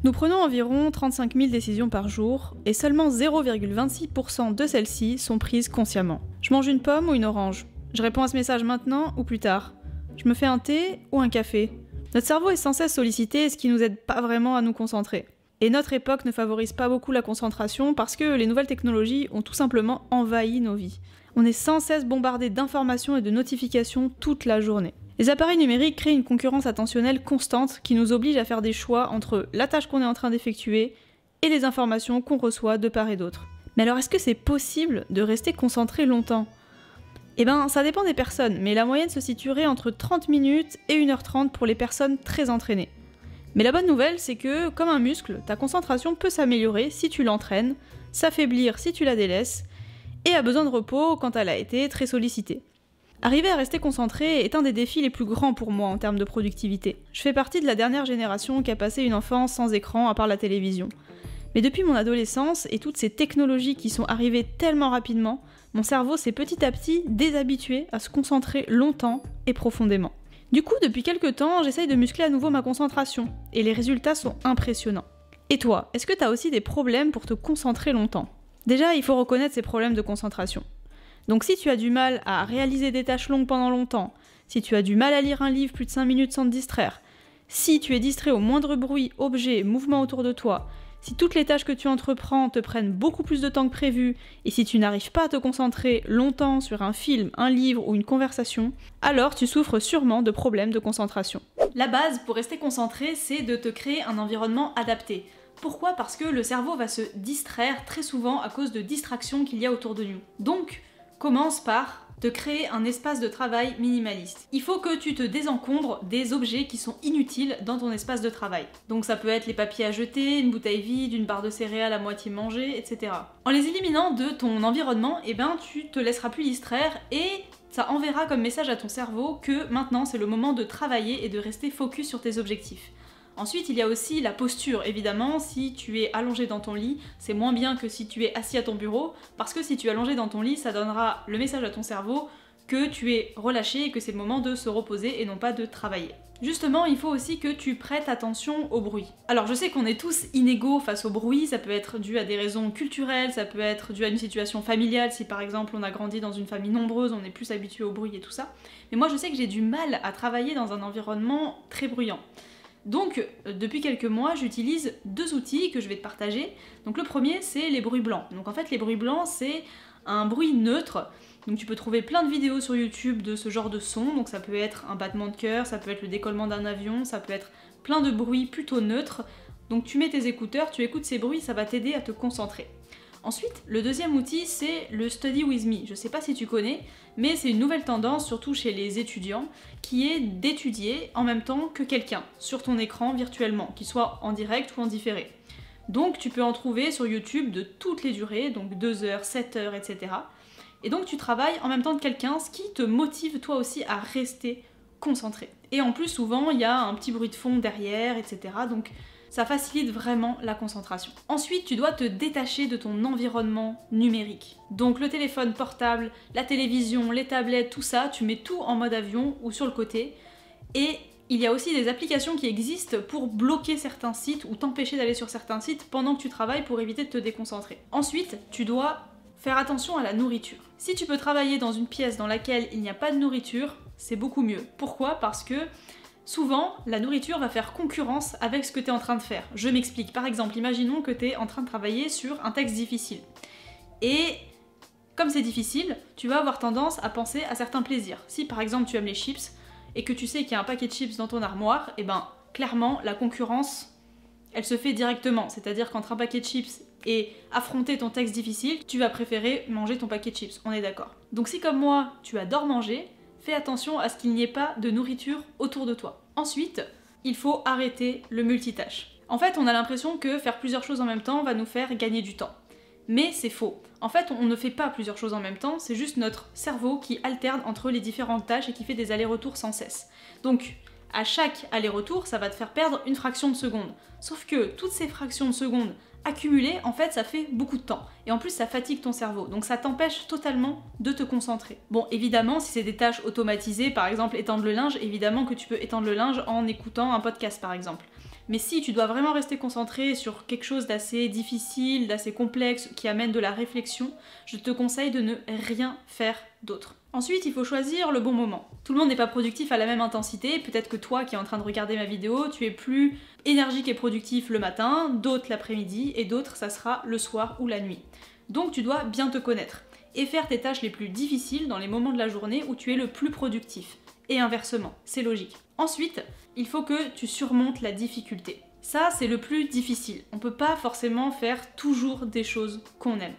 Nous prenons environ 35 000 décisions par jour, et seulement 0,26% de celles-ci sont prises consciemment. Je mange une pomme ou une orange? Je réponds à ce message maintenant ou plus tard? Je me fais un thé ou un café? Notre cerveau est sans cesse sollicité, ce qui nous aide pas vraiment à nous concentrer. Et notre époque ne favorise pas beaucoup la concentration parce que les nouvelles technologies ont tout simplement envahi nos vies. On est sans cesse bombardé d'informations et de notifications toute la journée. Les appareils numériques créent une concurrence attentionnelle constante qui nous oblige à faire des choix entre la tâche qu'on est en train d'effectuer et les informations qu'on reçoit de part et d'autre. Mais alors est-ce que c'est possible de rester concentré longtemps? Eh ben, ça dépend des personnes, mais la moyenne se situerait entre 30 minutes et 1h30 pour les personnes très entraînées. Mais la bonne nouvelle, c'est que, comme un muscle, ta concentration peut s'améliorer si tu l'entraînes, s'affaiblir si tu la délaisses, et a besoin de repos quand elle a été très sollicitée. Arriver à rester concentré est un des défis les plus grands pour moi en termes de productivité. Je fais partie de la dernière génération qui a passé une enfance sans écran à part la télévision. Mais depuis mon adolescence et toutes ces technologies qui sont arrivées tellement rapidement, mon cerveau s'est petit à petit déshabitué à se concentrer longtemps et profondément. Du coup, depuis quelques temps, j'essaye de muscler à nouveau ma concentration, et les résultats sont impressionnants. Et toi, est-ce que t'as aussi des problèmes pour te concentrer longtemps? Déjà, il faut reconnaître ces problèmes de concentration. Donc si tu as du mal à réaliser des tâches longues pendant longtemps, si tu as du mal à lire un livre plus de 5 minutes sans te distraire, si tu es distrait au moindre bruit, objet, mouvement autour de toi, si toutes les tâches que tu entreprends te prennent beaucoup plus de temps que prévu, et si tu n'arrives pas à te concentrer longtemps sur un film, un livre ou une conversation, alors tu souffres sûrement de problèmes de concentration. La base pour rester concentré, c'est de te créer un environnement adapté. Pourquoi? Parce que le cerveau va se distraire très souvent à cause de distractions qu'il y a autour de nous. Donc, commence par te créer un espace de travail minimaliste. Il faut que tu te désencombres des objets qui sont inutiles dans ton espace de travail. Donc ça peut être les papiers à jeter, une bouteille vide, une barre de céréales à moitié mangée, etc. En les éliminant de ton environnement, tu te laisseras plus distraire et ça enverra comme message à ton cerveau que maintenant c'est le moment de travailler et de rester focus sur tes objectifs. Ensuite, il y a aussi la posture, évidemment. Si tu es allongé dans ton lit, c'est moins bien que si tu es assis à ton bureau, parce que si tu es allongé dans ton lit, ça donnera le message à ton cerveau que tu es relâché et que c'est le moment de se reposer et non pas de travailler. Justement, il faut aussi que tu prêtes attention au bruit. Alors je sais qu'on est tous inégaux face au bruit, ça peut être dû à des raisons culturelles, ça peut être dû à une situation familiale, si par exemple on a grandi dans une famille nombreuse, on est plus habitué au bruit et tout ça. Mais moi je sais que j'ai du mal à travailler dans un environnement très bruyant. Donc, depuis quelques mois, j'utilise deux outils que je vais te partager. Donc le premier, c'est les bruits blancs. Donc en fait, les bruits blancs, c'est un bruit neutre. Donc tu peux trouver plein de vidéos sur YouTube de ce genre de son. Donc ça peut être un battement de cœur, ça peut être le décollement d'un avion, ça peut être plein de bruits plutôt neutres. Donc tu mets tes écouteurs, tu écoutes ces bruits, ça va t'aider à te concentrer. Ensuite, le deuxième outil, c'est le Study With Me. Je sais pas si tu connais, mais c'est une nouvelle tendance, surtout chez les étudiants, qui est d'étudier en même temps que quelqu'un, sur ton écran virtuellement, qu'il soit en direct ou en différé. Donc tu peux en trouver sur YouTube de toutes les durées, donc 2 heures, 7 heures, etc. Et donc tu travailles en même temps que quelqu'un, ce qui te motive toi aussi à rester concentré. Et en plus, souvent, il y a un petit bruit de fond derrière, etc. Donc ça facilite vraiment la concentration. Ensuite, tu dois te détacher de ton environnement numérique. Donc le téléphone portable, la télévision, les tablettes, tout ça, tu mets tout en mode avion ou sur le côté. Et il y a aussi des applications qui existent pour bloquer certains sites ou t'empêcher d'aller sur certains sites pendant que tu travailles pour éviter de te déconcentrer. Ensuite, tu dois faire attention à la nourriture. Si tu peux travailler dans une pièce dans laquelle il n'y a pas de nourriture, c'est beaucoup mieux. Pourquoi? Parce que souvent, la nourriture va faire concurrence avec ce que tu es en train de faire. Je m'explique. Par exemple, imaginons que tu es en train de travailler sur un texte difficile. Et comme c'est difficile, tu vas avoir tendance à penser à certains plaisirs. Si par exemple tu aimes les chips et que tu sais qu'il y a un paquet de chips dans ton armoire, et clairement, la concurrence, elle se fait directement. C'est-à-dire qu'entre un paquet de chips et affronter ton texte difficile, tu vas préférer manger ton paquet de chips. On est d'accord. Donc si comme moi, tu adores manger, fais attention à ce qu'il n'y ait pas de nourriture autour de toi. Ensuite, il faut arrêter le multitâche. En fait, on a l'impression que faire plusieurs choses en même temps va nous faire gagner du temps. Mais c'est faux. En fait, on ne fait pas plusieurs choses en même temps, c'est juste notre cerveau qui alterne entre les différentes tâches et qui fait des allers-retours sans cesse. Donc, à chaque aller-retour, ça va te faire perdre une fraction de seconde. Sauf que toutes ces fractions de secondes accumulées, en fait, ça fait beaucoup de temps. Et en plus, ça fatigue ton cerveau. Donc ça t'empêche totalement de te concentrer. Bon, évidemment, si c'est des tâches automatisées, par exemple étendre le linge, évidemment que tu peux étendre le linge en écoutant un podcast, par exemple. Mais si tu dois vraiment rester concentré sur quelque chose d'assez difficile, d'assez complexe, qui amène de la réflexion, je te conseille de ne rien faire d'autre. Ensuite, il faut choisir le bon moment. Tout le monde n'est pas productif à la même intensité, peut-être que toi qui es en train de regarder ma vidéo, tu es plus énergique et productif le matin, d'autres l'après-midi, et d'autres ça sera le soir ou la nuit. Donc tu dois bien te connaître, et faire tes tâches les plus difficiles dans les moments de la journée où tu es le plus productif. Et inversement, c'est logique. Ensuite, il faut que tu surmontes la difficulté. Ça, c'est le plus difficile. On peut pas forcément faire toujours des choses qu'on aime.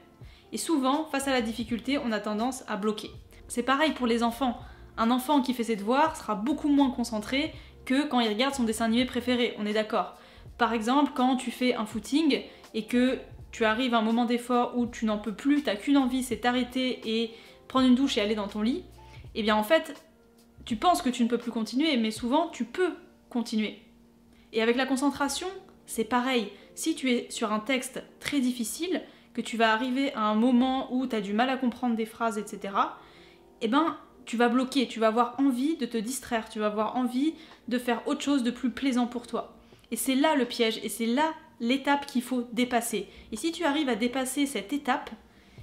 Et souvent, face à la difficulté, on a tendance à bloquer. C'est pareil pour les enfants. Un enfant qui fait ses devoirs sera beaucoup moins concentré que quand il regarde son dessin animé préféré, on est d'accord. Par exemple, quand tu fais un footing et que tu arrives à un moment d'effort où tu n'en peux plus, t'as qu'une envie, c'est t'arrêter et prendre une douche et aller dans ton lit, et bien en fait, tu penses que tu ne peux plus continuer, mais souvent tu peux continuer. Et avec la concentration, c'est pareil. Si tu es sur un texte très difficile, que tu vas arriver à un moment où tu as du mal à comprendre des phrases, etc., eh ben, tu vas bloquer, tu vas avoir envie de te distraire, tu vas avoir envie de faire autre chose de plus plaisant pour toi. Et c'est là le piège, et c'est là l'étape qu'il faut dépasser. Et si tu arrives à dépasser cette étape,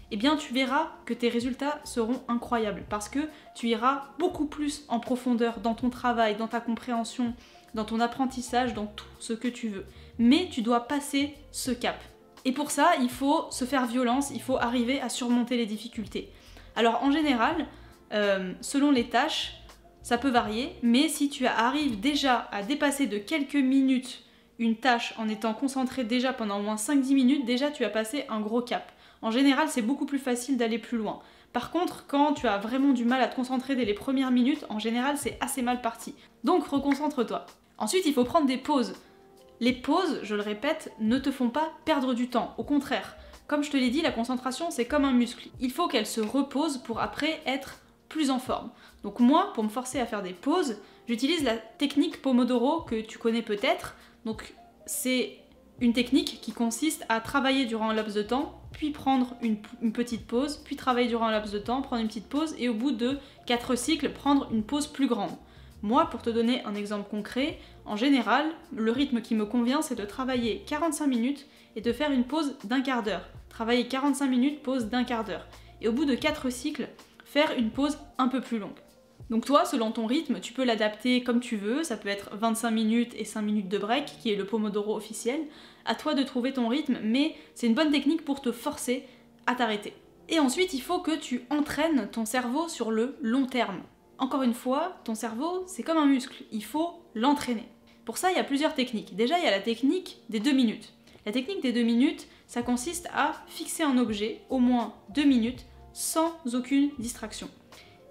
eh bien tu verras que tes résultats seront incroyables parce que tu iras beaucoup plus en profondeur dans ton travail, dans ta compréhension, dans ton apprentissage, dans tout ce que tu veux. Mais tu dois passer ce cap. Et pour ça, il faut se faire violence, il faut arriver à surmonter les difficultés. Alors en général, selon les tâches, ça peut varier, mais si tu arrives déjà à dépasser de quelques minutes une tâche en étant concentré déjà pendant au moins 5-10 minutes, déjà tu as passé un gros cap. En général, c'est beaucoup plus facile d'aller plus loin. Par contre, quand tu as vraiment du mal à te concentrer dès les premières minutes, en général, c'est assez mal parti. Donc, reconcentre-toi. Ensuite, il faut prendre des pauses. Les pauses, je le répète, ne te font pas perdre du temps. Au contraire, comme je te l'ai dit, la concentration, c'est comme un muscle. Il faut qu'elle se repose pour après être plus en forme. Donc moi, pour me forcer à faire des pauses, j'utilise la technique Pomodoro que tu connais peut-être. Donc, c'est une technique qui consiste à travailler durant un laps de temps, puis prendre une petite pause, puis travailler durant un laps de temps, prendre une petite pause, et au bout de 4 cycles, prendre une pause plus grande. Moi, pour te donner un exemple concret, en général, le rythme qui me convient, c'est de travailler 45 minutes et de faire une pause d'un quart d'heure. Travailler 45 minutes, pause d'un quart d'heure. Et au bout de 4 cycles, faire une pause un peu plus longue. Donc toi, selon ton rythme, tu peux l'adapter comme tu veux, ça peut être 25 minutes et 5 minutes de break, qui est le Pomodoro officiel. À toi de trouver ton rythme, mais c'est une bonne technique pour te forcer à t'arrêter. Et ensuite, il faut que tu entraînes ton cerveau sur le long terme. Encore une fois, ton cerveau, c'est comme un muscle, il faut l'entraîner. Pour ça, il y a plusieurs techniques. Déjà, il y a la technique des 2 minutes. La technique des 2 minutes, ça consiste à fixer un objet, au moins 2 minutes, sans aucune distraction.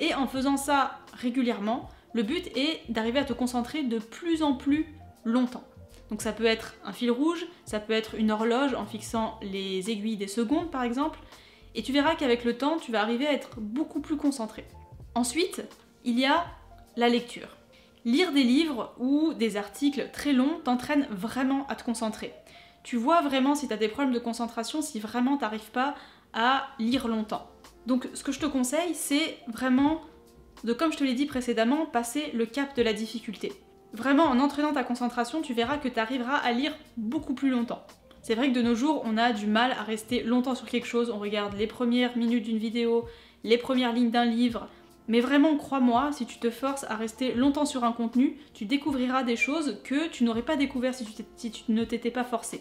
Et en faisant ça régulièrement, le but est d'arriver à te concentrer de plus en plus longtemps. Donc ça peut être un fil rouge, ça peut être une horloge en fixant les aiguilles des secondes par exemple, et tu verras qu'avec le temps, tu vas arriver à être beaucoup plus concentré. Ensuite, il y a la lecture. Lire des livres ou des articles très longs t'entraîne vraiment à te concentrer. Tu vois vraiment si tu as des problèmes de concentration, si vraiment tu n'arrives pas à lire longtemps. Donc ce que je te conseille, c'est vraiment de, comme je te l'ai dit précédemment, passer le cap de la difficulté. Vraiment, en entraînant ta concentration, tu verras que tu arriveras à lire beaucoup plus longtemps. C'est vrai que de nos jours, on a du mal à rester longtemps sur quelque chose, on regarde les premières minutes d'une vidéo, les premières lignes d'un livre, mais vraiment, crois-moi, si tu te forces à rester longtemps sur un contenu, tu découvriras des choses que tu n'aurais pas découvert si tu ne t'étais pas forcé.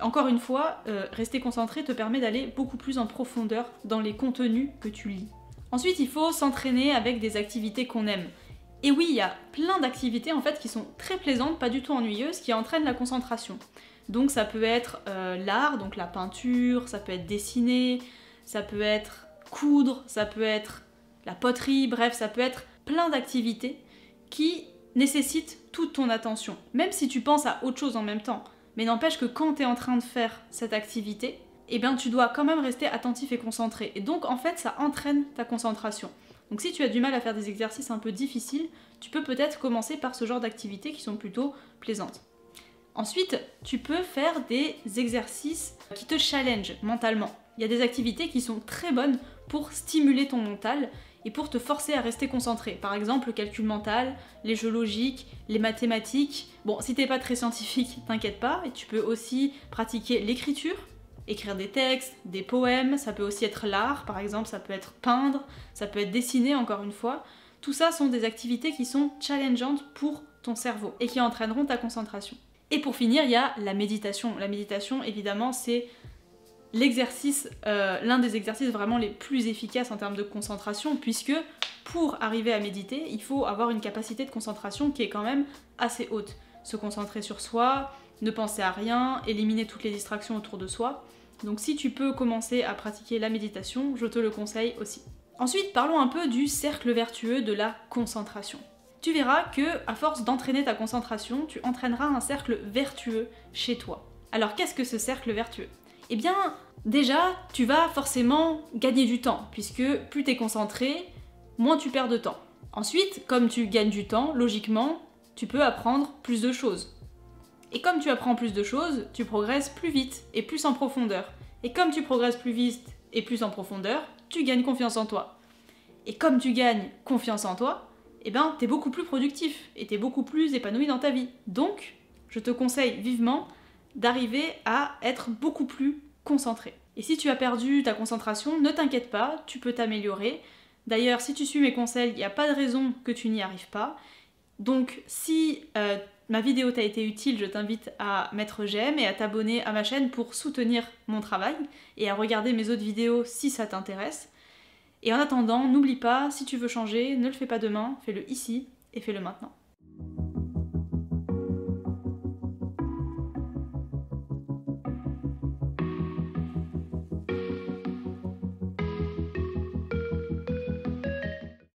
Encore une fois, rester concentré te permet d'aller beaucoup plus en profondeur dans les contenus que tu lis. Ensuite, il faut s'entraîner avec des activités qu'on aime. Et oui, il y a plein d'activités en fait qui sont très plaisantes, pas du tout ennuyeuses, qui entraînent la concentration. Donc ça peut être l'art, donc la peinture, ça peut être dessiner, ça peut être coudre, ça peut être la poterie, bref, ça peut être plein d'activités qui nécessitent toute ton attention, même si tu penses à autre chose en même temps. Mais n'empêche que quand tu es en train de faire cette activité, eh bien tu dois quand même rester attentif et concentré. Et donc en fait ça entraîne ta concentration. Donc si tu as du mal à faire des exercices un peu difficiles, tu peux peut-être commencer par ce genre d'activités qui sont plutôt plaisantes. Ensuite, tu peux faire des exercices qui te challengent mentalement. Il y a des activités qui sont très bonnes pour stimuler ton mental et pour te forcer à rester concentré. Par exemple, le calcul mental, les jeux logiques, les mathématiques. Bon, si t'es pas très scientifique, t'inquiète pas, et tu peux aussi pratiquer l'écriture, écrire des textes, des poèmes, ça peut aussi être l'art, par exemple, ça peut être peindre, ça peut être dessiner encore une fois. Tout ça sont des activités qui sont challengeantes pour ton cerveau et qui entraîneront ta concentration. Et pour finir, il y a la méditation. La méditation, évidemment, c'est l'exercice, l'un des exercices vraiment les plus efficaces en termes de concentration, puisque pour arriver à méditer, il faut avoir une capacité de concentration qui est quand même assez haute. Se concentrer sur soi, ne penser à rien, éliminer toutes les distractions autour de soi. Donc si tu peux commencer à pratiquer la méditation, je te le conseille aussi. Ensuite, parlons un peu du cercle vertueux de la concentration. Tu verras que, à force d'entraîner ta concentration, tu entraîneras un cercle vertueux chez toi. Alors qu'est-ce que ce cercle vertueux ? Eh bien, déjà, tu vas forcément gagner du temps, puisque plus tu es concentré, moins tu perds de temps. Ensuite, comme tu gagnes du temps, logiquement, tu peux apprendre plus de choses. Et comme tu apprends plus de choses, tu progresses plus vite et plus en profondeur. Et comme tu progresses plus vite et plus en profondeur, tu gagnes confiance en toi. Et comme tu gagnes confiance en toi, eh ben, t'es beaucoup plus productif et t'es beaucoup plus épanoui dans ta vie. Donc, je te conseille vivement d'arriver à être beaucoup plus concentré. Et si tu as perdu ta concentration, ne t'inquiète pas, tu peux t'améliorer. D'ailleurs, si tu suis mes conseils, il n'y a pas de raison que tu n'y arrives pas. Donc, si ma vidéo t'a été utile, je t'invite à mettre j'aime et à t'abonner à ma chaîne pour soutenir mon travail et à regarder mes autres vidéos si ça t'intéresse. Et en attendant, n'oublie pas, si tu veux changer, ne le fais pas demain, fais-le ici et fais-le maintenant.